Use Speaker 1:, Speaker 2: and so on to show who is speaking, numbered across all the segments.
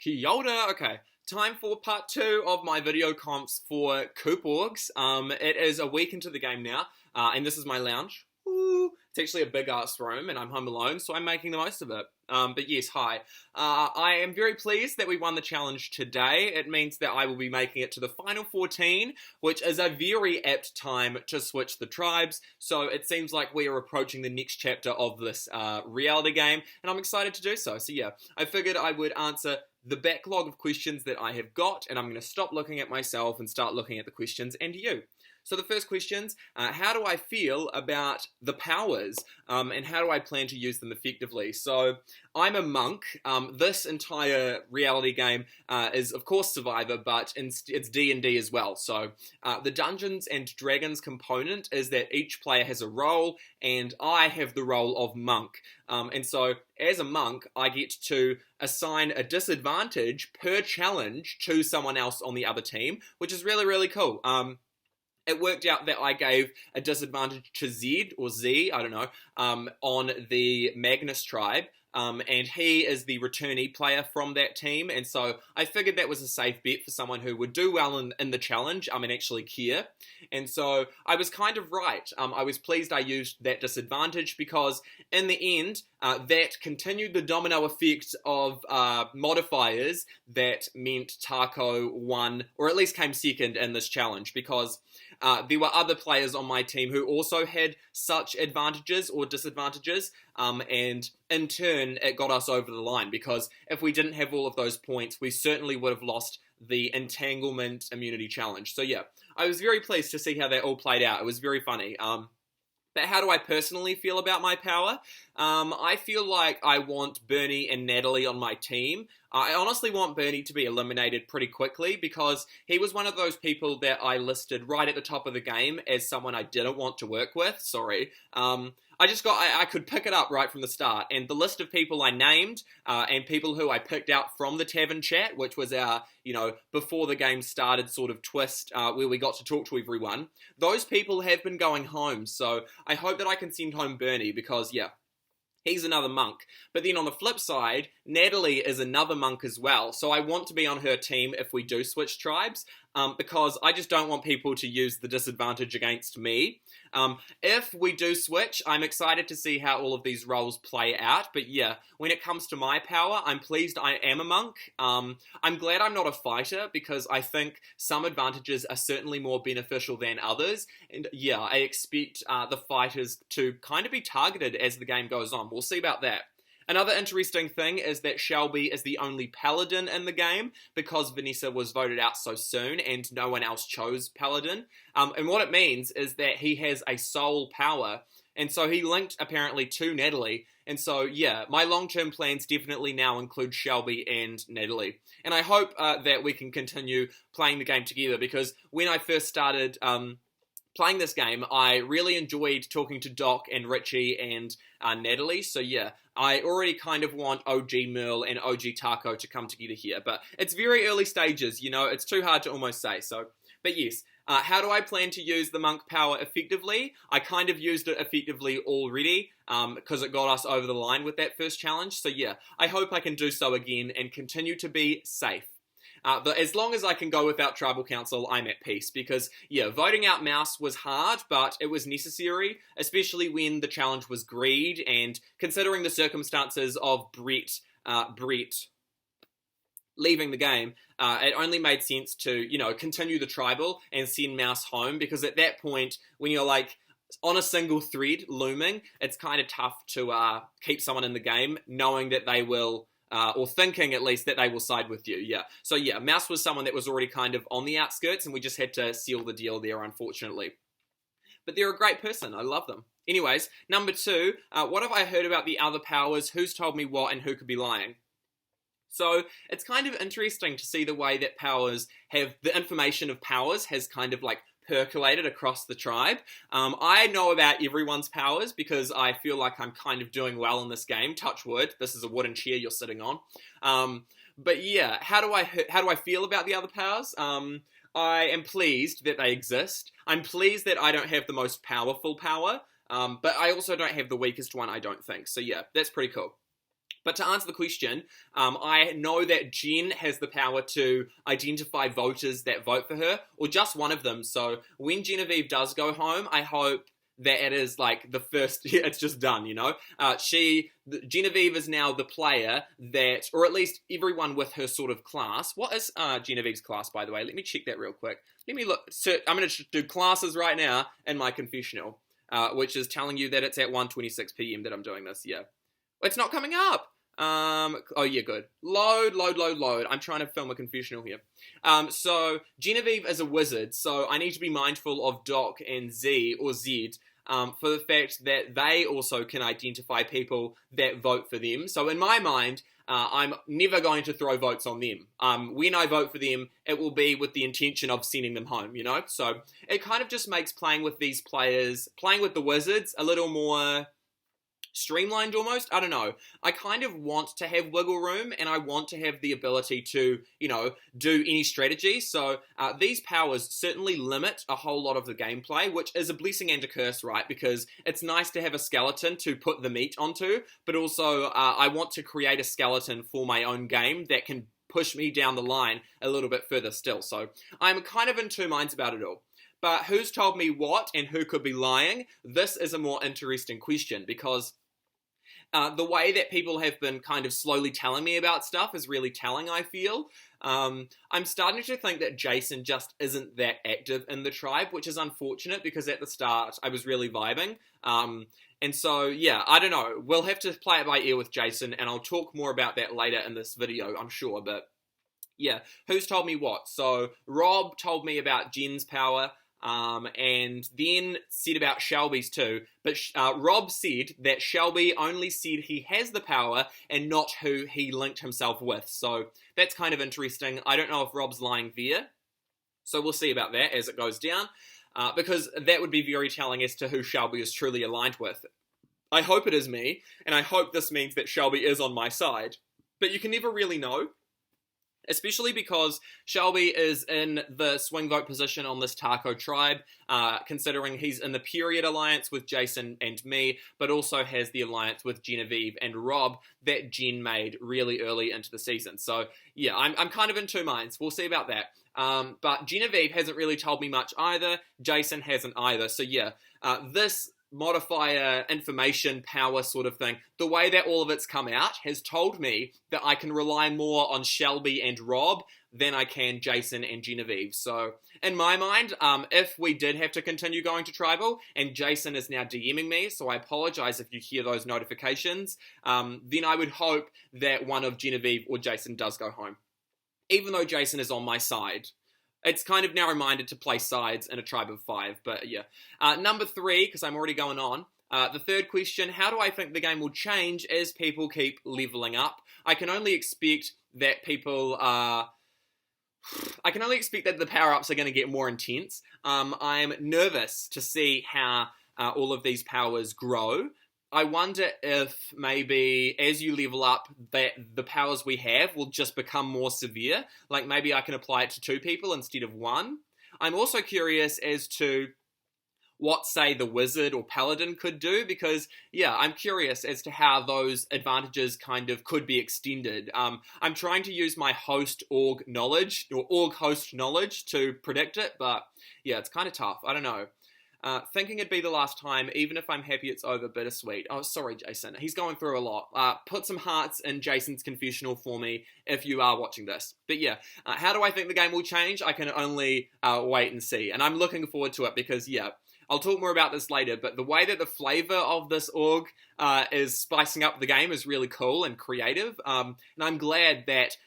Speaker 1: Kia ora. Okay, time for part two of my video comps for CoopORGs. It is a week into the game now, and this is my lounge. Ooh, it's actually a big ass room, and I'm home alone, so I'm making the most of it. But yes, hi. I am very pleased that we won the challenge today. It means that I will be making it to the final 14, which is a very apt time to switch the tribes. So it seems like we are approaching the next chapter of this reality game, and I'm excited to do so. So yeah, I figured I would answer the backlog of questions that I have got, and I'm going to stop looking at myself and start looking at the questions and you. So the first questions, how do I feel about the powers, and how do I plan to use them effectively? So I'm a monk. This entire reality game is of course Survivor, but it's D&D as well. So the Dungeons and Dragons component is that each player has a role, and I have the role of monk. And so as a monk, I get to assign a disadvantage per challenge to someone else on the other team, which is really, really cool. It worked out that I gave a disadvantage to Zed, or Z, I don't know, on the Magnus tribe, and he is the returnee player from that team, and so I figured that was a safe bet for someone who would do well in the challenge, and actually care, and so I was kind of right. I was pleased I used that disadvantage because in the end, that continued the domino effect of modifiers that meant Taco won, or at least came second in this challenge, because there were other players on my team who also had such advantages or disadvantages, and in turn it got us over the line, because if we didn't have all of those points, we certainly would have lost the entanglement immunity challenge. So yeah, I was very pleased to see how that all played out. It was very funny. But how do I personally feel about my power? I feel like I want Bernie and Natalie on my team. I honestly want Bernie to be eliminated pretty quickly, because he was one of those people that I listed right at the top of the game as someone I didn't want to work with. Sorry. I could pick it up right from the start, and the list of people I named, and people who I picked out from the tavern chat, which was our, before the game started sort of twist, where we got to talk to everyone, those people have been going home, so I hope that I can send home Bernie, because, yeah, he's another monk. But then on the flip side, Natalie is another monk as well, so I want to be on her team if we do switch tribes, because I just don't want people to use the disadvantage against me. If we do switch, I'm excited to see how all of these roles play out, but yeah, when it comes to my power, I'm pleased I am a monk. I'm glad I'm not a fighter, because I think some advantages are certainly more beneficial than others, and yeah, I expect the fighters to kind of be targeted as the game goes on. We'll see about that. Another interesting thing is that Shelby is the only paladin in the game, because Vanessa was voted out so soon and no one else chose paladin. And what it means is that he has a soul power, and so he linked apparently to Natalie. And so yeah, my long-term plans definitely now include Shelby and Natalie. And I hope that we can continue playing the game together, because when I first started playing this game, I really enjoyed talking to Doc and Richie and Natalie, so yeah, I already kind of want OG Merle and OG Taco to come together here, but it's very early stages, it's too hard to almost say, so, but yes, how do I plan to use the monk power effectively? I kind of used it effectively already, because it got us over the line with that first challenge, so yeah, I hope I can do so again and continue to be safe. But as long as I can go without tribal council, I'm at peace, because, yeah, voting out Mouse was hard, but it was necessary, especially when the challenge was greed, and considering the circumstances of Brett leaving the game, it only made sense to, continue the tribal and send Mouse home, because at that point, when you're, like, on a single thread looming, it's kind of tough to keep someone in the game, knowing that they will... or thinking at least that they will side with you, yeah. So yeah, Mouse was someone that was already kind of on the outskirts, and we just had to seal the deal there, unfortunately. But they're a great person, I love them. Anyways, number two, what have I heard about the other powers, who's told me what, and who could be lying? So it's kind of interesting to see the way that powers have, the information of powers has kind of like percolated across the tribe. I know about everyone's powers because I feel like I'm kind of doing well in this game. Touch wood. This is a wooden chair you're sitting on. But yeah, how do I feel about the other powers? I am pleased that they exist. I'm pleased that I don't have the most powerful power, but I also don't have the weakest one, I don't think. So yeah, that's pretty cool. But to answer the question, I know that Jen has the power to identify voters that vote for her, or just one of them. So when Genevieve does go home, I hope that it is like the first, it's just done, you know? Genevieve is now the player that, or at least everyone with her sort of class. What is Genevieve's class, by the way? Let me check that real quick. Let me look. So I'm going to do classes right now in my confessional, which is telling you that it's at 1:26 p.m. that I'm doing this, yeah. It's not coming up. Oh yeah, good. Load. I'm trying to film a confessional here. So Genevieve is a wizard, so I need to be mindful of Doc and Z, for the fact that they also can identify people that vote for them. So in my mind, I'm never going to throw votes on them. When I vote for them, it will be with the intention of sending them home, you know? So it kind of just makes playing with these players, playing with the wizards, a little more streamlined almost. I don't know. I kind of want to have wiggle room, and I want to have the ability to, you know, do any strategy. So these powers certainly limit a whole lot of the gameplay, which is a blessing and a curse, right? Because it's nice to have a skeleton to put the meat onto, but also I want to create a skeleton for my own game that can push me down the line a little bit further still. So I'm kind of in two minds about it all. But who's told me what and who could be lying? This is a more interesting question, because the way that people have been kind of slowly telling me about stuff is really telling, I feel. I'm starting to think that Jason just isn't that active in the tribe, which is unfortunate because at the start I was really vibing. And so, yeah, I don't know. We'll have to play it by ear with Jason, and I'll talk more about that later in this video, I'm sure. But yeah, who's told me what? So Rob told me about Jen's power. And then said about Shelby's too, but Rob said that Shelby only said he has the power and not who he linked himself with, so that's kind of interesting. I don't know if Rob's lying there, so we'll see about that as it goes down, because that would be very telling as to who Shelby is truly aligned with. I hope it is me, and I hope this means that Shelby is on my side, but you can never really know. Especially because Shelby is in the swing vote position on this Taco tribe, considering he's in the period alliance with Jason and me, but also has the alliance with Genevieve and Rob that Jen made really early into the season. So yeah, I'm kind of in two minds. We'll see about that. But Genevieve hasn't really told me much either. Jason hasn't either. So yeah, this modifier information power sort of thing, the way that all of it's come out has told me that I can rely more on Shelby and Rob than I can Jason and Genevieve. So in my mind, if we did have to continue going to tribal, and Jason is now DMing me, so I apologize if you hear those notifications, then I would hope that one of Genevieve or Jason does go home, even though Jason is on my side. It's kind of now reminded to play sides in a tribe of 5, but yeah. Number 3, because I'm already going on. The third question, how do I think the game will change as people keep leveling up? I can only expect that the power-ups are going to get more intense. I'm nervous to see how all of these powers grow. I wonder if maybe as you level up that the powers we have will just become more severe. Like maybe I can apply it to 2 people instead of 1. I'm also curious as to what, say, the wizard or paladin could do, because yeah, I'm curious as to how those advantages kind of could be extended. I'm trying to use my host org knowledge or org host knowledge to predict it, but yeah, it's kind of tough. I don't know. Thinking it'd be the last time, even if I'm happy it's over, bittersweet. Oh, sorry, Jason. He's going through a lot. Put some hearts in Jason's confessional for me if you are watching this. But yeah, how do I think the game will change? I can only wait and see. And I'm looking forward to it because, yeah, I'll talk more about this later, but the way that the flavor of this org is spicing up the game is really cool and creative. And I'm glad that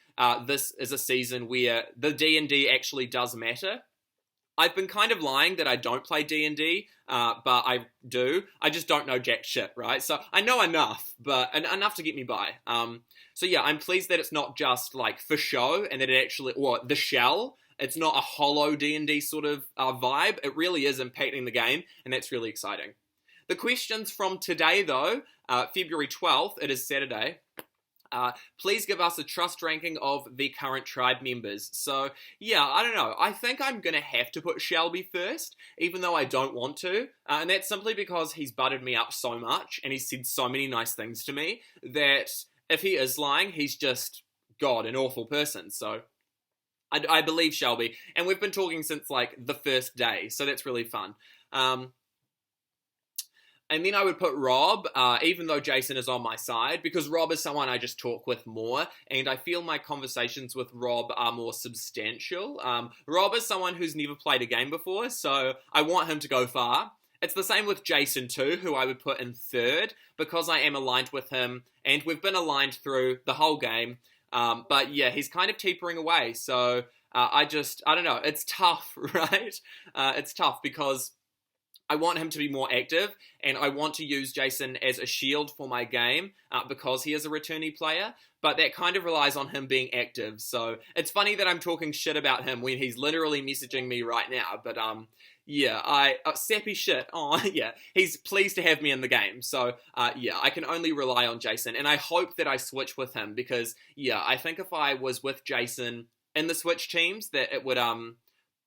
Speaker 1: this is a season where the D&D actually does matter. I've been kind of lying that I don't play D&D, but I do. I just don't know jack shit, right? So I know enough, but enough to get me by. So yeah, I'm pleased that it's not just like for show, and that it actually, or the shell, it's not a hollow D&D sort of vibe. It really is impacting the game, and that's really exciting. The questions from today, though, February 12th, it is Saturday. Please give us a trust ranking of the current tribe members. So, yeah, I don't know. I think I'm going to have to put Shelby first, even though I don't want to. And that's simply because he's buttered me up so much, and he's said so many nice things to me, that if he is lying, he's just, God, an awful person. So I believe Shelby. And we've been talking since, like, the first day, so that's really fun. And then I would put Rob, even though Jason is on my side, because Rob is someone I just talk with more, and I feel my conversations with Rob are more substantial. Rob is someone who's never played a game before, so I want him to go far. It's the same with Jason too, who I would put in third, because I am aligned with him, and we've been aligned through the whole game. But yeah, he's kind of teetering away, so I don't know, it's tough, right? It's tough because I want him to be more active, and I want to use Jason as a shield for my game because he is a returnee player, but that kind of relies on him being active. So it's funny that I'm talking shit about him when he's literally messaging me right now, but yeah, sappy shit. Oh, yeah, he's pleased to have me in the game. So yeah, I can only rely on Jason, and I hope that I switch with him because, yeah, I think if I was with Jason in the Switch teams, that it would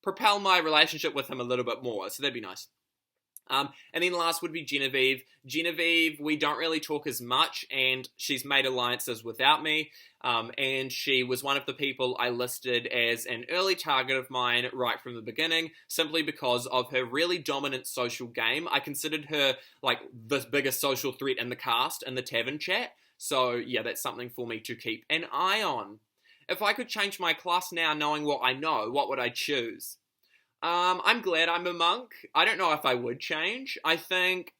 Speaker 1: propel my relationship with him a little bit more, so that'd be nice. And then last would be Genevieve. Genevieve, we don't really talk as much, and she's made alliances without me, and she was one of the people I listed as an early target of mine right from the beginning, simply because of her really dominant social game. I considered her, like, the biggest social threat in the cast in the tavern chat, so yeah, that's something for me to keep an eye on. If I could change my class now knowing what I know, what would I choose? I'm glad I'm a monk. I don't know if I would change. I think,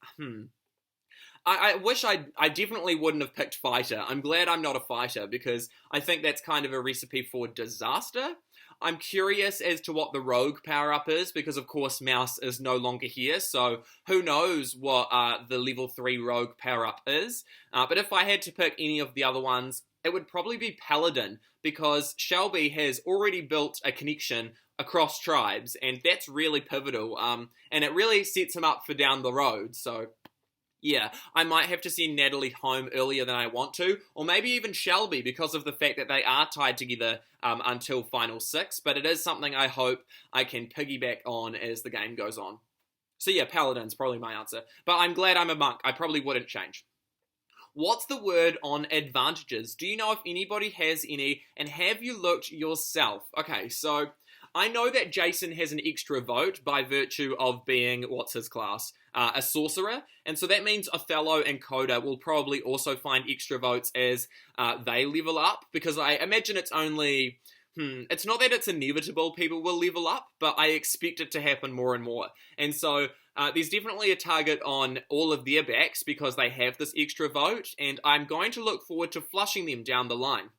Speaker 1: I wish I definitely wouldn't have picked fighter. I'm glad I'm not a fighter because I think that's kind of a recipe for disaster. I'm curious as to what the rogue power-up is because, of course, Mouse is no longer here, so who knows what the level 3 rogue power-up is. But if I had to pick any of the other ones, it would probably be Paladin because Shelby has already built a connection across tribes, and that's really pivotal, and it really sets him up for down the road, so yeah, I might have to send Natalie home earlier than I want to, or maybe even Shelby, because of the fact that they are tied together until Final 6, but it is something I hope I can piggyback on as the game goes on. So yeah, Paladin's probably my answer, but I'm glad I'm a monk. I probably wouldn't change. What's the word on advantages? Do you know if anybody has any, and have you looked yourself? Okay, so I know that Jason has an extra vote by virtue of being, what's his class? A sorcerer, and so that means Othello and Coda will probably also find extra votes as they level up, because I imagine it's only, it's not that it's inevitable people will level up, but I expect it to happen more and more, and so there's definitely a target on all of their backs because they have this extra vote, and I'm going to look forward to flushing them down the line.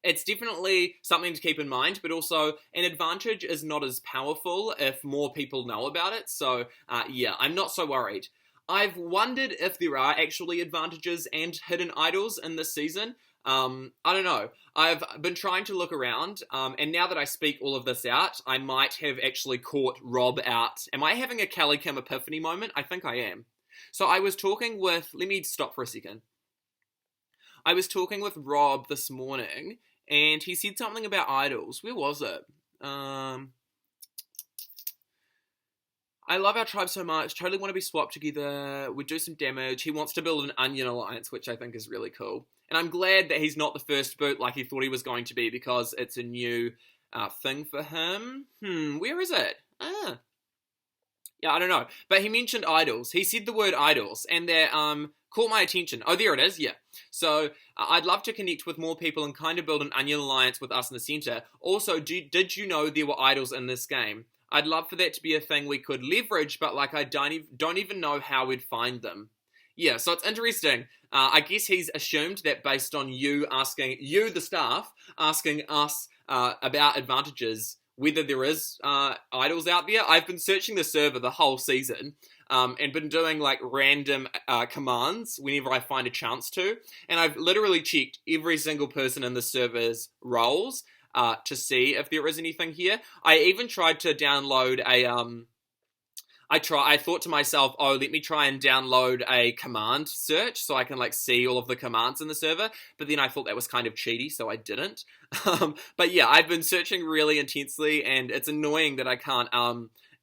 Speaker 1: It's definitely something to keep in mind, but also an advantage is not as powerful if more people know about it, so yeah, I'm not so worried. I've wondered if there are actually advantages and hidden idols in this season. I don't know. I've been trying to look around, and now that I speak all of this out, I might have actually caught Rob out. Am I having a Kelly Kim epiphany moment? I think I am. So I was talking with, let me stop for a second. I was talking with Rob this morning, and he said something about idols. Where was it? I love our tribe so much. Totally want to be swapped together. We'd do some damage. He wants to build an onion alliance, which I think is really cool. And I'm glad that he's not the first boot like he thought he was going to be because it's a new thing for him. Where is it? Yeah, I don't know. But he mentioned idols. He said the word idols, and that caught my attention. Oh, there it is, yeah. So I'd love to connect with more people and kind of build an onion alliance with us in the center. Also, did you know there were idols in this game? I'd love for that to be a thing we could leverage, but like I don't even know how we'd find them. Yeah, so it's interesting. I guess he's assumed that based on you, the staff, asking us about advantages, whether there is idols out there. I've been searching the server the whole season and been doing like random commands whenever I find a chance to. And I've literally checked every single person in the server's roles to see if there is anything here. I even tried to download a... I thought to myself, oh, let me try and download a command search so I can like see all of the commands in the server. But then I thought that was kind of cheaty, so I didn't. But yeah, I've been searching really intensely, and it's annoying that I can't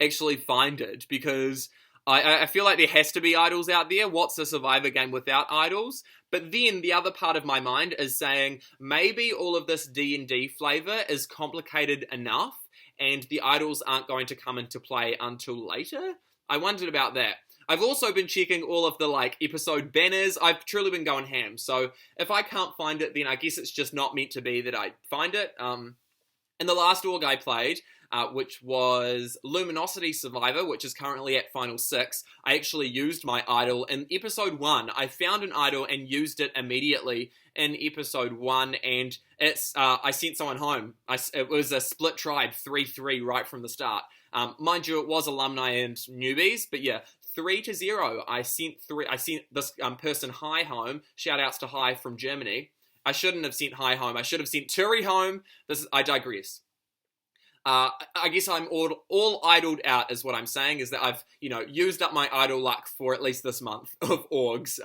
Speaker 1: actually find it because I feel like there has to be idols out there. What's a Survivor game without idols? But then the other part of my mind is saying maybe all of this D&D flavor is complicated enough and the idols aren't going to come into play until later. I wondered about that. I've also been checking all of the episode banners. I've truly been going ham. So if I can't find it, then I guess it's just not meant to be that I find it. In the last org I played, which was Luminosity Survivor, which is currently at Final 6, I actually used my idol in Episode 1. I found an idol and used it immediately in Episode 1, and I sent someone home. It was a split tribe, 3-3 right from the start. Mind you, it was alumni and newbies, but yeah, 3-0. I sent this person Hi home. Shout outs to Hi from Germany. I shouldn't have sent Hi home. I should have sent Turi home. I digress. I guess I'm all idled out is what I'm saying, is that I've, used up my idle luck for at least this month of orgs.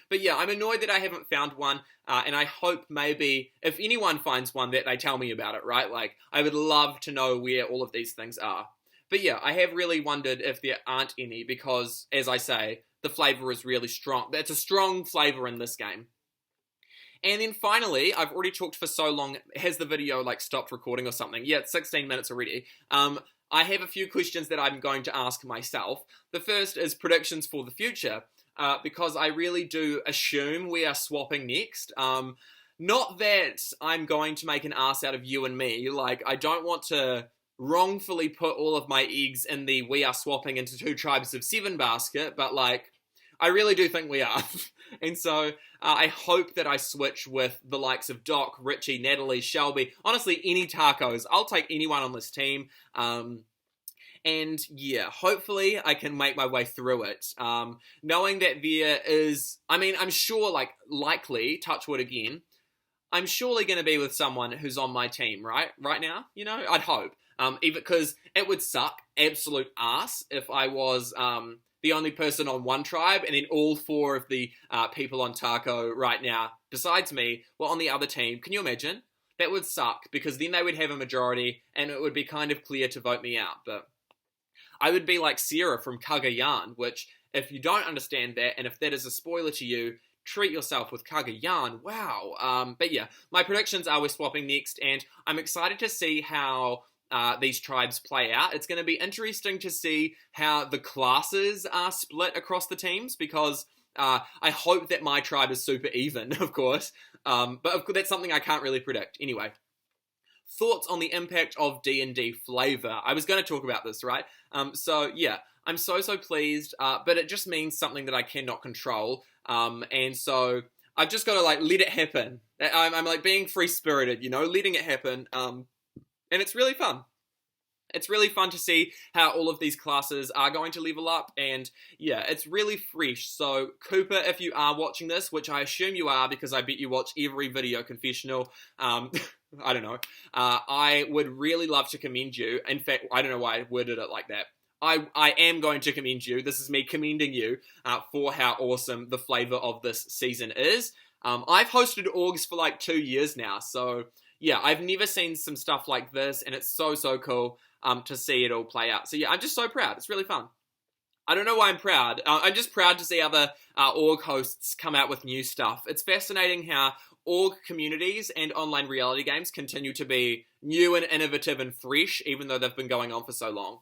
Speaker 1: But yeah, I'm annoyed that I haven't found one, and I hope maybe if anyone finds one that they tell me about it, right? I would love to know where all of these things are. But yeah, I have really wondered if there aren't any because, as I say, the flavor is really strong. It's a strong flavor in this game. And then finally, I've already talked for so long. Has the video stopped recording or something? Yeah, it's 16 minutes already. I have a few questions that I'm going to ask myself. The first is predictions for the future, because I really do assume we are swapping next. Not that I'm going to make an ass out of you and me. I don't want to wrongfully put all of my eggs in the we are swapping into 2 tribes of 7 basket, but I really do think we are. And so I hope that I switch with the likes of Doc, Richie, Natalie, Shelby, honestly, any tacos. I'll take anyone on this team. And yeah, hopefully I can make my way through it. Knowing that there is, I'm sure, likely, touch wood again, I'm surely going to be with someone who's on my team, right? Right now, I'd hope. Even because it would suck absolute ass if I was the only person on one tribe and then all 4 of the people on Taco right now, besides me, were on the other team. Can you imagine? That would suck because then they would have a majority and it would be kind of clear to vote me out. But I would be like Sierra from Kagayan, which if you don't understand that and if that is a spoiler to you, treat yourself with Kagayan. Wow. But yeah, my predictions are we're swapping next and I'm excited to see how these tribes play out. It's going to be interesting to see how the classes are split across the teams because I hope that my tribe is super even, of course. But of course, that's something I can't really predict. Anyway, thoughts on the impact of D&D flavor. I was going to talk about this, right? So yeah, I'm so pleased, but it just means something that I cannot control. And so I've just got to let it happen. I'm being free-spirited, letting it happen. And it's really fun. It's really fun to see how all of these classes are going to level up, and yeah, it's really fresh. So, Cooper, if you are watching this, which I assume you are because I bet you watch every video confessional, I don't know, I would really love to commend you. In fact, I don't know why I worded it like that. I am going to commend you. This is me commending you for how awesome the flavor of this season is. I've hosted orgs for 2 years now, so yeah, I've never seen some stuff like this, and it's so cool to see it all play out. So yeah, I'm just so proud. It's really fun. I don't know why I'm proud. I'm just proud to see other org hosts come out with new stuff. It's fascinating how org communities and online reality games continue to be new and innovative and fresh, even though they've been going on for so long.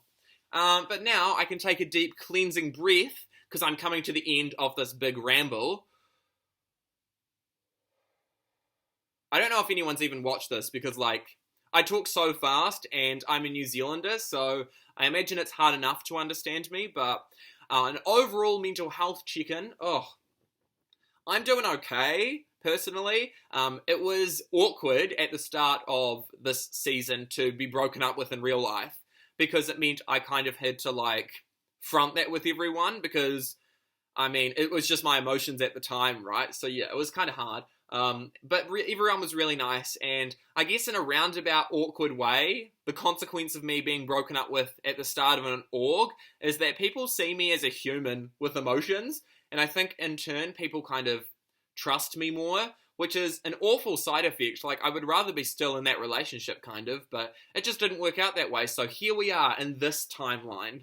Speaker 1: But now I can take a deep cleansing breath because I'm coming to the end of this big ramble. I don't know if anyone's even watched this because, I talk so fast and I'm a New Zealander, so I imagine it's hard enough to understand me, but an overall mental health check-in, I'm doing okay, personally. It was awkward at the start of this season to be broken up with in real life because it meant I kind of had to, front that with everyone because, it was just my emotions at the time, right? So yeah, it was kind of hard. But everyone was really nice, and I guess in a roundabout awkward way, the consequence of me being broken up with at the start of an org is that people see me as a human with emotions, and I think in turn people kind of trust me more, which is an awful side effect. I would rather be still in that relationship kind of, but it just didn't work out that way, so here we are in this timeline.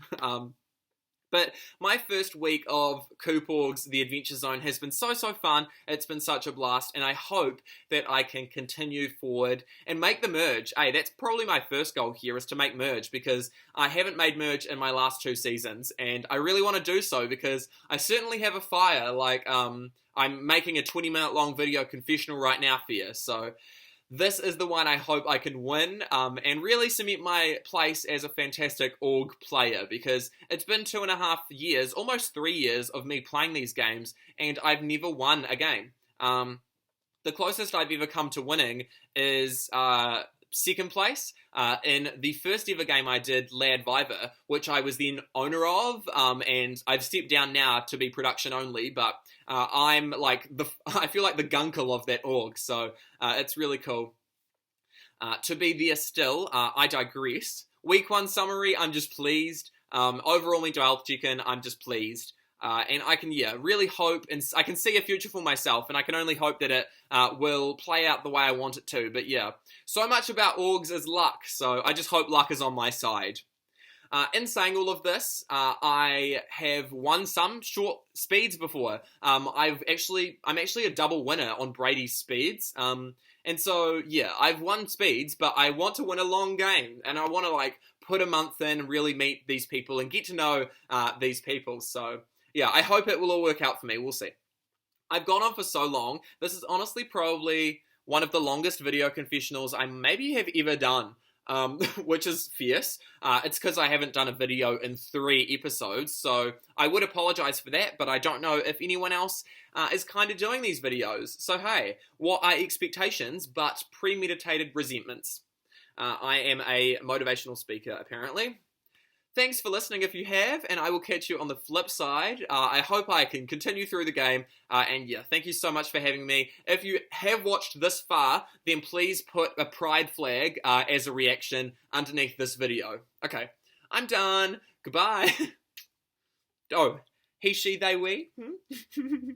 Speaker 1: But my first week of CoopORGs, the Adventure Zone, has been so fun. It's been such a blast, and I hope that I can continue forward and make the merge. Hey, that's probably my first goal here, is to make merge, because I haven't made merge in my last 2 seasons, and I really want to do so because I certainly have a fire. Like, I'm making a 20-minute long video confessional right now for you, so this is the one I hope I can win, and really cement my place as a fantastic org player, because it's been 2.5 years, almost 3 years of me playing these games, and I've never won a game. The closest I've ever come to winning is second place in the first ever game I did, Lad Viver, which I was then owner of, and I've stepped down now to be production only, but I'm like I feel like the gunkle of that org, so it's really cool to be there still. I digress. Week 1 summary, I'm just pleased. Overall mental health check-in, I'm just pleased. And I can, really hope, and I can see a future for myself, and I can only hope that it will play out the way I want it to. But yeah, so much about orgs is luck, so I just hope luck is on my side. In saying all of this, I have won some short speeds before. I'm actually a double winner on Brady's speeds. And so, yeah, I've won speeds, but I want to win a long game, and I want to, like, put a month in and really meet these people and get to know these people. So yeah, I hope it will all work out for me. We'll see. I've gone on for so long. This is honestly probably one of the longest video confessionals I maybe have ever done, which is fierce. It's because I haven't done a video in 3 episodes, so I would apologize for that, but I don't know if anyone else is kind of doing these videos. So hey, what are expectations but premeditated resentments? I am a motivational speaker, apparently. Thanks for listening if you have, and I will catch you on the flip side. I hope I can continue through the game, and yeah, thank you so much for having me. If you have watched this far, then please put a pride flag as a reaction underneath this video. Okay, I'm done. Goodbye. Oh, he, she, they, we.